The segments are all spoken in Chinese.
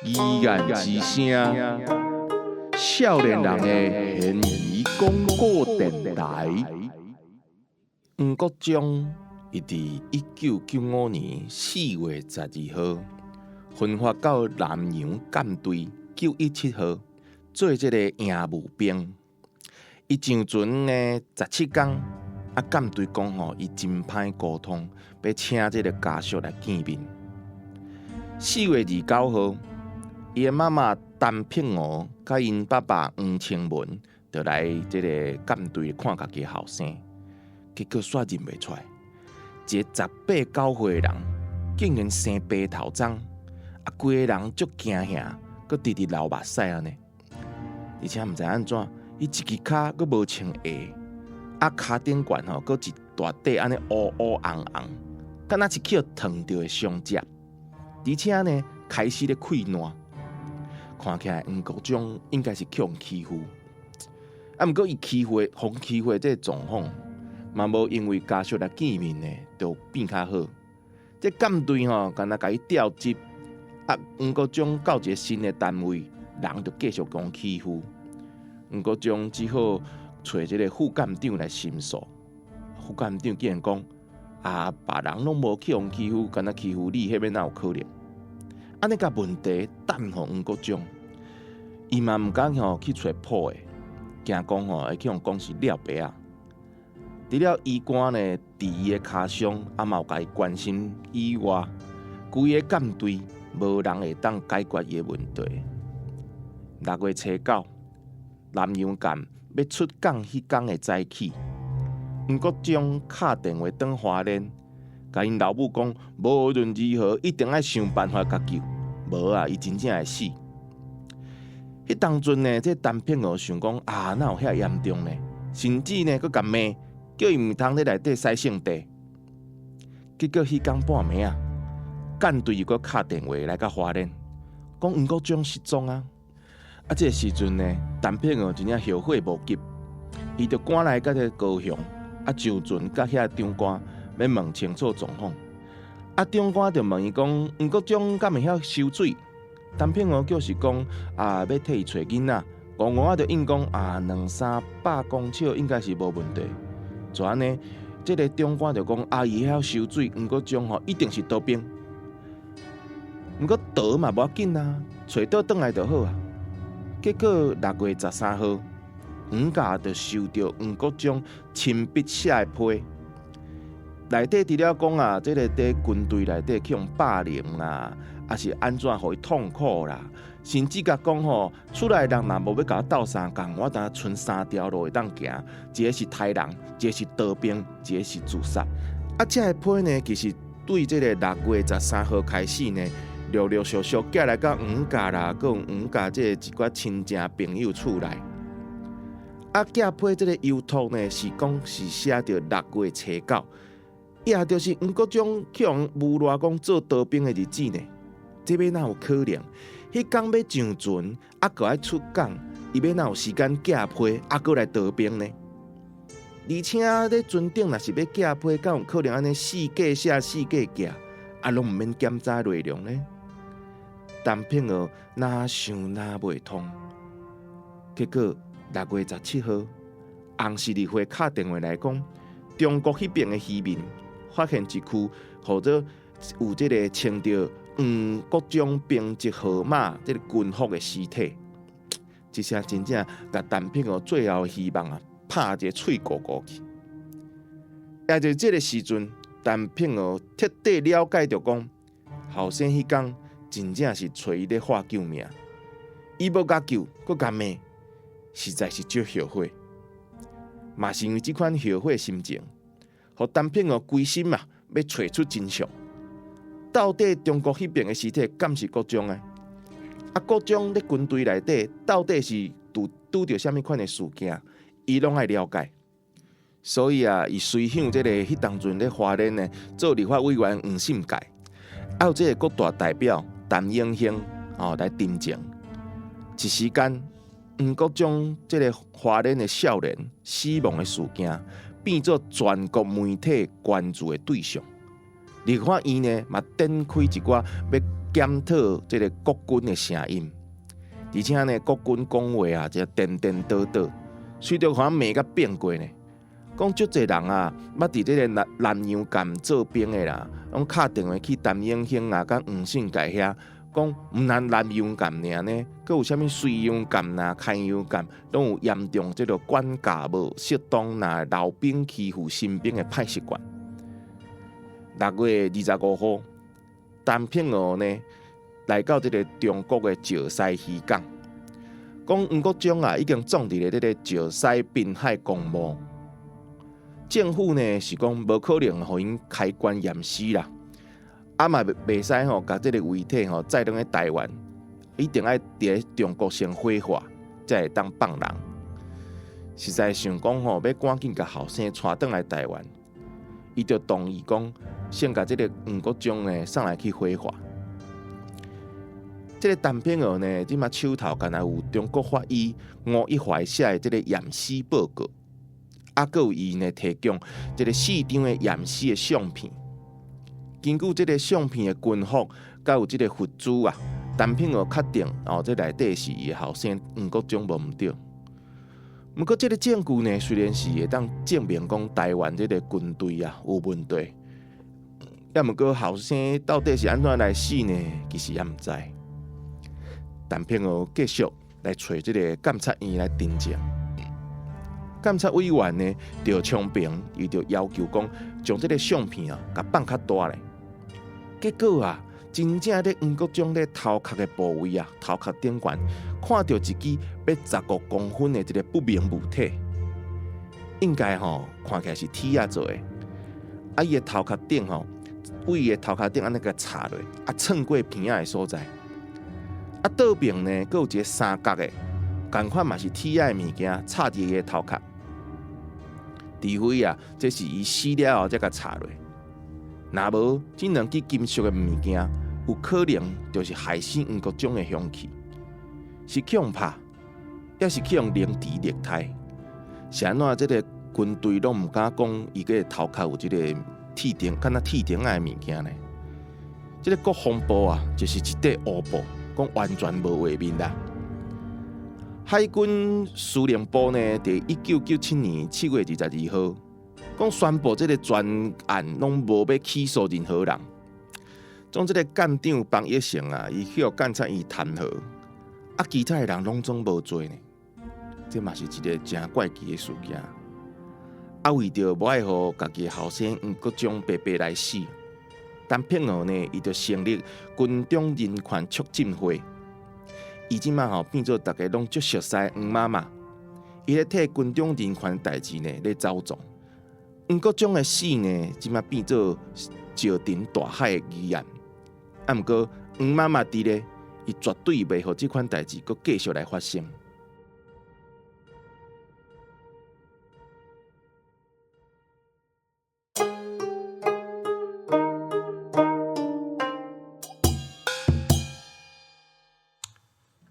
依然之声，少年人的现义广播电台。黄国忠伊伫1995年4月12号分发到南洋舰队917号做这个营务兵。伊上船呢17天，舰队讲伊真歹沟通，要请这个家属来见面。4月29号。伊的妈妈陈品娥甲因爸爸黄清文，就来这个舰队看家己后生，结果煞认袂出来，一个18、19岁的人，竟然生白头鬃，规个人足惊吓，佮直直流目屎安尼，而且毋知安怎，伊一只骹佮无穿鞋，骹顶管佮一大块安尼乌乌红红，敢若是去烫着的伤接，而且呢开始咧溃烂。看起来黄国忠应该是去人欺负，毋过伊欺负这个状况，嘛无因为家属来见面呢，就变较好。这舰队敢若甲伊调职，黄国忠到一个新的单位，人就继续讲欺负。黄国忠只好找这个副舰长来申诉。副舰长竟然讲：别人拢无去人欺负，敢若欺负你，迄边哪有可能？安尼甲问题担互黄国忠，伊嘛毋敢去找破的，惊讲会去用讲是廖白啊。除了医官呢，治伊的骹伤，嘛有甲伊关心以外，规个舰队无人会当解决伊的问题。6月初9，南洋舰要出港迄天的早起，黄国忠敲电话转花莲，甲因老母讲，无论如何一定要想办法甲救。无伊真正会死。迄当阵呢，这陈品娥想讲哪有遐严重呢？甚至呢，佮甲骂，叫伊毋通咧内底洗性地。结果迄天半暝舰队又佮敲电话来甲花莲，讲黄国忠失踪啊！这个时阵呢，陈品娥真正后悔无及，伊就赶来这个高雄，上船甲遐长官要问清楚状况。长官就问伊讲，黄国忠敢会晓收水？陈品娥就是讲要替伊找囡仔，戆戆就应讲200-300公尺应该是无问题。就安尼，这个长官就讲伊晓收水，黄国忠一定是逃兵。毋过逃嘛无要紧找到转来就好啊。结果6月13号，黄家就收到黄国忠亲笔写的批。内底除了讲这个在军队内底去用霸凌啦，还是安怎互伊痛苦啦，甚至甲讲出来的人若无要甲我斗相共，我当剩3条路会当行，一个是杀人，一个是逃兵，一个是自杀。这个批呢，其实对这个6月13号开始呢，陆陆续续寄来到黄家啦，佮黄家这一寡亲戚朋友厝内。寄批这个邮托呢，是讲是写着6月初9。也就是黄国忠去用诬赖讲做逃兵的日子呢，这要哪有可能？迄天要上船，搁爱出港，伊要哪有时间寄批，搁来逃兵呢？而且咧船顶若是要寄批，敢有可能安尼四架写四架寄，拢毋免检查内容呢？陈品娥哪想哪袂通，结果6月17号，洪氏议会敲电话来讲，中国迄边的渔民。发现一具或者有这个穿着黄国忠兵籍号码这个军服的尸体，这下真正甲陈品娥最后的希望拍一个脆糊糊去。也就这个时阵，陈品娥彻底了解到讲，后生迄天真正是找伊咧化救命，伊无甲救，佮甲骂，实在是足后悔。嘛是因为这款后悔的心情。互陈品娥规心要找出真相，到底中国迄边的尸体敢是国忠的？国忠伫军队内底到底是拄着什么款的事件，伊拢爱了解。所以伊随向这个迄当阵咧花莲呢做立法委员黄信介，还有这个国大代表陈永兴来侦证。一时间，黄国忠这个花莲的少年死亡的事件。变做全国媒体关注的对象。立法院呢，嘛展开一寡要检讨这个国军的声音，而且呢，国军讲话啊，就颠颠倒倒，随着好像骂甲变过呢。讲足侪人啊，捌伫这个南洋舰做兵的啦，拢敲电话去陈永兴啊，甲黄信介遐，讲毋但南洋舰尔呢，佮有啥物水洋舰啊、开洋舰，拢有严重这个管教无适当呐，老兵欺负新兵的歹习惯。6月25号，陈平娥呢来到这个中国的石西渔港，讲黄国忠啊已经创立了这个石西滨海公墓。政府呢是讲无可能互因开棺验尸啦，啊嘛袂使吼，甲这个遗体吼载登去台湾，一定要伫中国先火化，才会当放人。实在想讲吼，要赶紧甲后生带登来台湾，伊就同意讲，先甲这个黄国忠呢送来去火化。这个陈平娥呢，即马手头敢若有中国法医吴一怀写的这个验尸报告。啊，佮有伊呢提供这个4张的验尸的相片，根据这个相片的军服，佮有这个佛珠啊，陈平娥确定这内底是伊的后生黄国忠无毋对。不过，这个证据呢，虽然是会当证明讲台湾这个军队啊有问题，也毋过后生到底是安怎来死呢？其实也毋知。陈平娥继续来找这个监察院来侦证。监察委员呢，就昌平，伊就要求讲，将这个相片啊，甲放较大咧。结果啊，真正咧黄国忠咧头壳的部位啊，头壳顶悬看到一支要15公分的这个不明物体，应该看起来是铁啊做的。啊，伊的头壳顶为伊的头壳顶安尼个插落，蹭过片仔的所在。啊，倒边呢，佫有一个三角的，同款嘛是铁仔的物件插伫伊的头壳。除非啊，这是伊死了后才甲插落。若无，这两支金属的物件，有可能就是害死黄国忠的凶器，是去用拍，也是去用凌迟虐待。是安怎？这个军队拢毋敢讲伊个头壳有这个铁钉，敢若铁钉仔的物件呢？这个国防部啊，就是一块乌布，讲完全无画面啦。海军司令部呢，在1997年7月22号，讲宣布这个专案拢无要起诉任何人。将这个舰长方一成啊，伊去互监察院弹劾，啊，其他的人拢总无做呢。这嘛是一个真怪奇的事件。啊，为着无爱互家己后生黄国忠白白来死，陈平娥呢，伊就成立军中人权促进会。伊即马变做大家拢足熟悉黄妈妈，伊咧替军中人权代志呢咧走总。黄国忠的死呢，即马变做石沉大海的疑案。啊，毋过黄妈妈伫咧，伊绝对袂互即款代志阁继续来发生。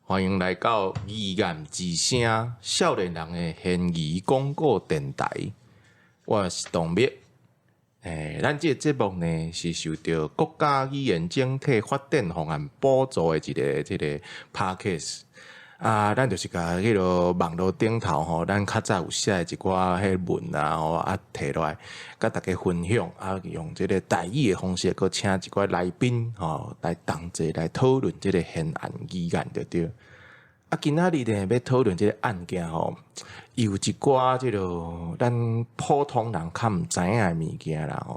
欢迎来到疑案之声少年人的悬疑广告电台，我是董灭。咱这个节目呢是受到国家语言整体发展方案补助的一个 podcast 啊，咱就是甲迄个网络顶头咱较早有写一寡迄文啊，摕落来，甲大家分享啊，用这个台语的方式，佮请一寡来宾来同齐来讨论这个悬案疑案，对对。啊，今仔日呢要讨论这个案件有一寡这个咱普通人较毋知影的物件啦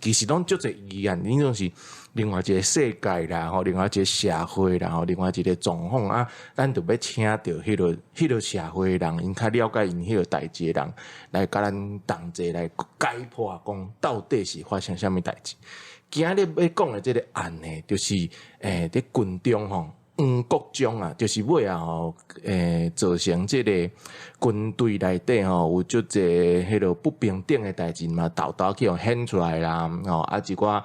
其实拢足侪疑案，你种是另外一个世界啦另外一个社会啦另外一个状况啊，咱就要请到迄个社会的人，因较了解因迄个代志的人，来甲咱同齐来解破，讲到底是发生啥物代志。今日要讲的这个案呢，就是伫军中黄国忠啊，就是尾啊造成这个军队内底有足侪迄个不平等的代志嘛，豆豆去显出来啦，啊一寡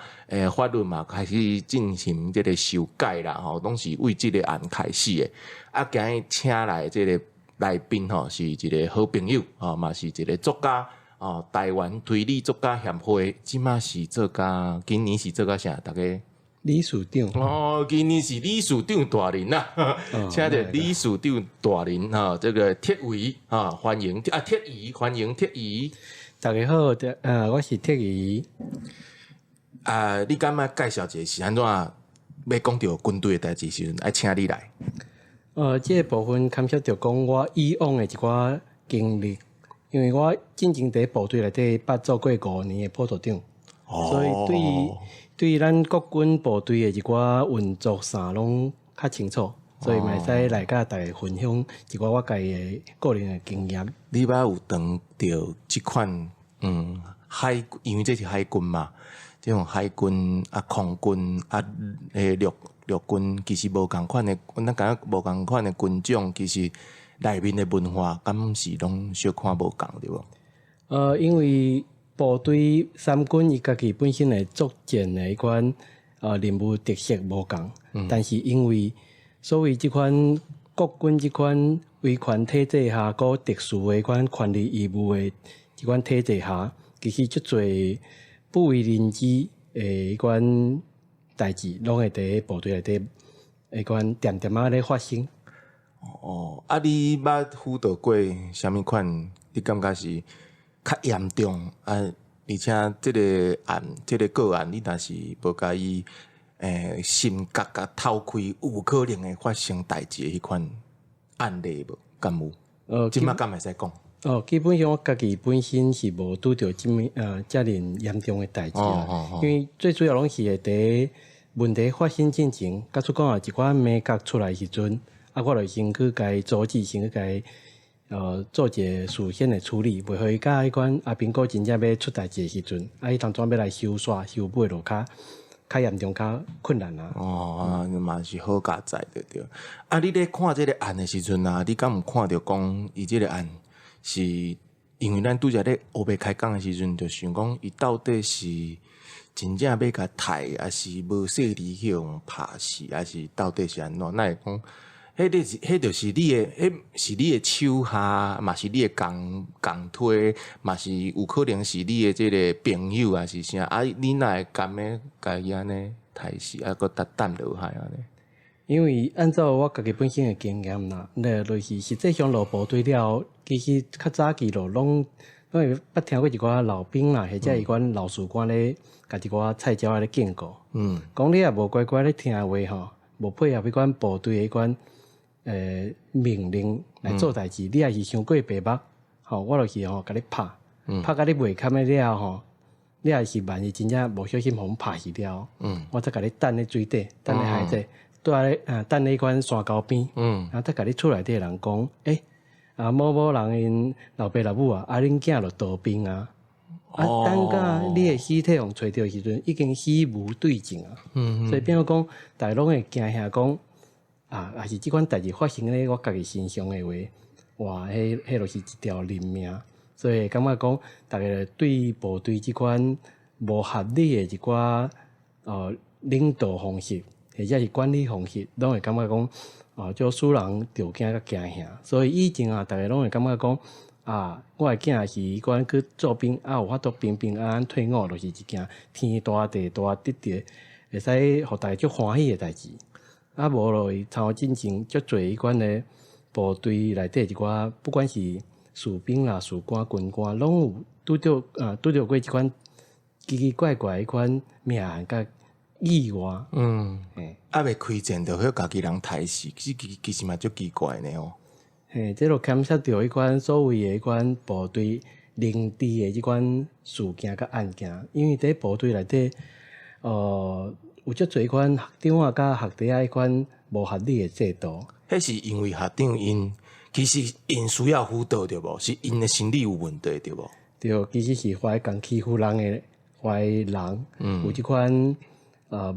法律嘛开始进行这个修改啦，拢是为这个案开始的。啊，今日请来这个来宾是一个好朋友嘛是一个作家哦，台湾推理作家协会，即马是做甲，今年是做甲啥？大家理事长哦，今年是理事长大人呐，请着理事长大人哈，这个铁伟啊，欢迎啊，铁仪欢迎铁仪。大家好，我是铁仪。你敢若介绍一下是安怎要讲到军队的代志时阵，爱请你来？这个部分牵涉到讲我以往的一寡经历，因为我进前伫部队内底捌做过5年的普队长，所以对咱国军部队的一寡运作啥拢较清楚，所以嘛会使来甲大家分享一寡我家己的个人的经验。你捌有当到即款海，因为这是海军嘛，这种海军啊、空军啊、陆军，其实无共款的，咱感觉无共款的军种，其实内面的文化，敢是拢小看无共对无？因为部队三军伊家己本身的作战的迄款任务特色无共，但是因为所谓即款国军即款威权体制下，个特殊的迄款权利义务的即款体制下，其实足侪不为人知的迄款代志，拢会伫部队内底迄款点点仔咧发生。你捌辅导过啥物款？你感觉是较严重啊？而且即个案，即个个案，你若是无甲伊心角甲透开，有可能会发生代志的迄款案例无？敢有？即摆敢会使讲？基本上我家己本身是无拄着遮尔严重的代志因为最主要拢是会伫问题发生进前，甲出讲一寡美角出来时阵，我就先去甲伊阻止，先去甲伊做一个事先的处理，袂互伊甲迄款阿兵哥真正要出代志的时阵，伊当阵要来收煞收尾就较严重、较困难啊。嘛是好加载对。你咧看即个案的时阵你敢有看着讲伊即个案？是因为咱拄则咧黑白开讲的时阵，就想讲伊到底是真正要甲杀，还是无说理去用拍死，还是到底是安怎？那会讲，迄就是你的，迄是你的手下，嘛是你的共推，嘛是有可能是你的即个朋友，还是啥？你哪会甘咧家己安尼杀死，搁等落海安尼？因为按照我家己本身的经验啦，就是实际上落部队了，其实较早期拢会捌听过一寡老兵啦，或者迄款老士官咧，甲一寡菜鸟咧警告，讲你也无乖乖咧听话吼，无配合迄款部队的迄款命令来做代志，你也是伤过白目，吼，我就是甲你拍甲你袂堪的了吼，你也是万一真正无小心互阮拍死了，我再甲你等咧水底，等咧海底。住咧等咧迄款山沟边，然后再甲你厝内底的人讲，某人因老爸老母恁囝就当兵等甲你的尸体互找着时阵，已经死无对证所以变做讲，大家拢会惊吓讲也是即款代志发生咧我家己身上的话，哇，迄就是一条人命，所以感觉讲，大家对部队即款无合理的一寡领导方式。或者是管理方式，拢会感觉讲就使人着惊甲惊吓，所以以前大家拢会感觉讲我的囝是迄款去做兵有法度平平安安退伍，就是一件天大地大得着，会使互大家足欢喜的代志。无落去参进前足侪迄款的部队内底一寡，不管是士兵啦、士官、军官，拢有拄着过一款奇奇怪怪迄款命案甲意外，未开战就许家己人杀死，其实嘛足奇怪呢这就牵涉到迄款所谓的迄款部队领地的即款事件甲案件，因为伫部队内底，有足侪款学长甲学弟迄款无合理的制度。迄是因为学长其实因需要辅导对无？是因的心理有问题对无？对，其实是怀共欺负人的人，有即款。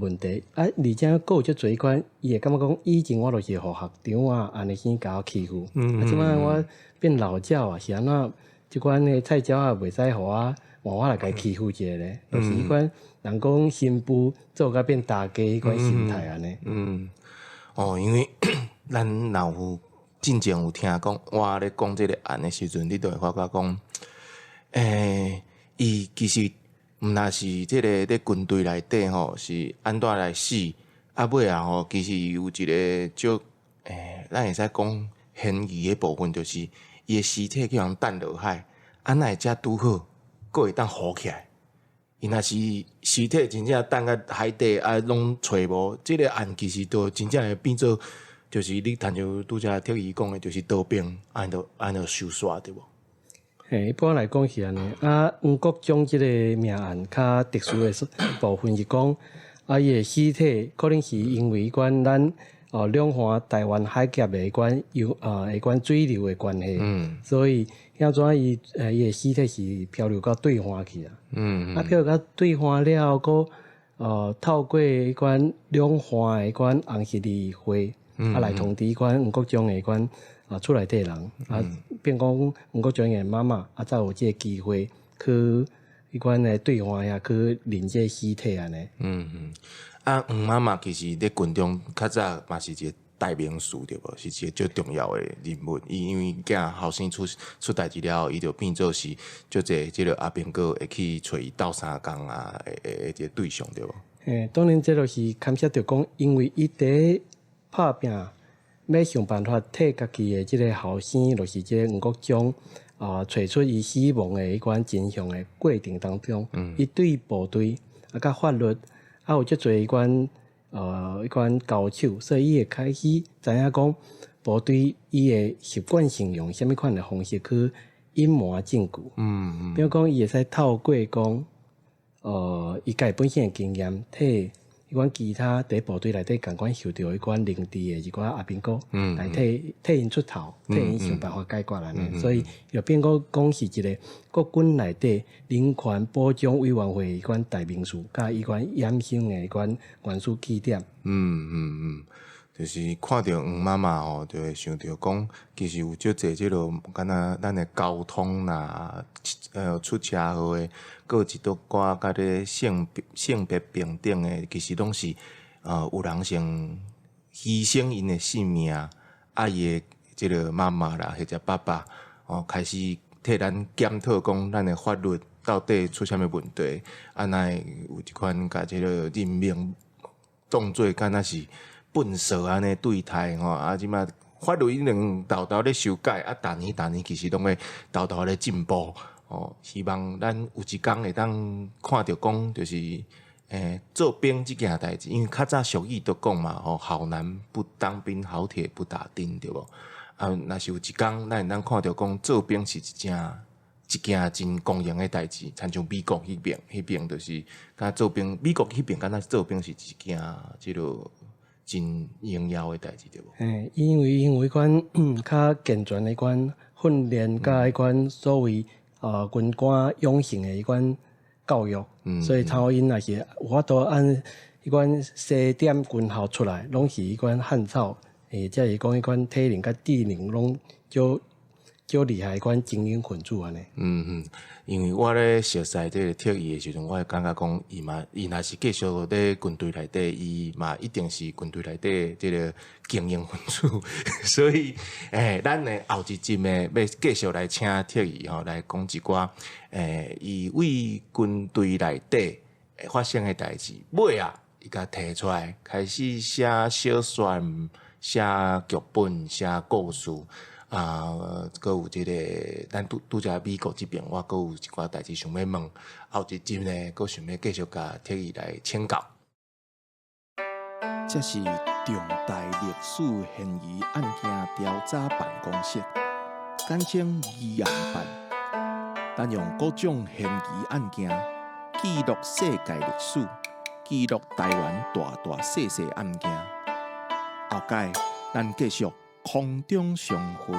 问题而且佫有足侪款，伊会感觉讲，以前我就是互学长安尼先甲我欺负，即摆我变老鸟是安怎？即款的菜鸟袂使互我换我来甲伊欺负一下咧，就是迄款人讲新妇做甲变大家迄款心态安尼。因为咱若有进前有听讲，我咧讲即个案的时阵，你就会发觉讲，伊其实毋若是即个咧军队内底吼，是安怎来死？啊尾啊吼，其实有一个足咱会使讲嫌疑的部分，就是伊的尸体叫人弹落海，啊那会遮拄好，佫会当浮起来。伊若是尸体真正弹到海底啊，拢找无，即个案其实都真正会变做，就是你谈像拄则特意讲的，就是刀兵，安就收煞对无？一般来讲是安尼。啊，黄国忠即个命案较特殊的部分是讲，啊，伊的尸体可能是因为咱两岸台湾海峡的水流的关系，所以怎伊的尸体是漂流到对岸去啊。啊，漂流到对岸了后，透过两岸的红十字会，来通知黄国忠的厝内底人变讲黄国忠的妈妈才有即个机会去的对岸遐去领这尸体安尼。黄妈妈其实咧军中较早嘛是一个代名词对无？是一个最重要的人物。伊因为囝后生出代志了后，伊就变做是足济即个阿兵哥会去找伊斗相共啊的一个对象对无？当然这就是牵涉着讲，因为伊伫拍拼，要想办法替家己的即个后生，就是即个黄国忠找出伊死亡的真相的过程当中，伊对部队甲法律有足侪交手，所以伊会开始知影讲部队伊的习惯性用虾米款的方式去隐瞒证据。比如讲，伊会使透过讲，伊家本身的经验，替其他伫部队内底共款受到领地的阿兵哥，来替因出头，替因想办法解决安尼。所以又变讲是一个国军内底人权保障委员会代名词，甲伊衍生的元素起点。就是看到黄妈妈吼，就会想到讲，其实有足济即落，敢若咱的交通啦，出车祸的，各一拄寡甲咧性别平等的，其实拢是有人先牺牲因的性命，伊的即个妈妈啦，或者爸爸开始替咱检讨讲，咱的法律到底出啥物问题，那会有一款甲即个人命当做敢若是粪扫安尼对待吼，即马法律已经豆豆咧修改，逐年其实拢会豆豆咧进步希望咱有一天会当看到讲，就是做兵即件代志，因为较早俗语都讲嘛好男不当兵，好铁不打钉，对无？若是有一天咱会当看到讲，做兵是一件真公平的代志，亲像美国迄边就是甲做兵，美国迄边敢若做兵是一件即落真荣耀的代志，对无？因为较健全的训练甲所谓军官养成的教育，所以头因也是有法度按西点军校出来，拢是汉草，即是讲体能甲智能拢较厉害精英分子安尼。因为我咧熟悉这个特意的时阵，我会感觉讲，伊若是继续咧军队内底，伊嘛一定是军队内底这个精英分子。所以，咱的后一集的要继续来请特意来讲一寡，伊为军队内底发生的代志，尾啊，伊甲提出来，开始写小说、写剧本、写故事。搁有即个，咱拄则美国即边，我搁有一寡代志想要问，后一集呢，搁想要继续甲特意来请教。这是重大历史嫌疑案件调查办公室，简称疑案办，单用各种嫌疑案件记录世界历史，记录台湾大小小案件。后届咱继续空中相会。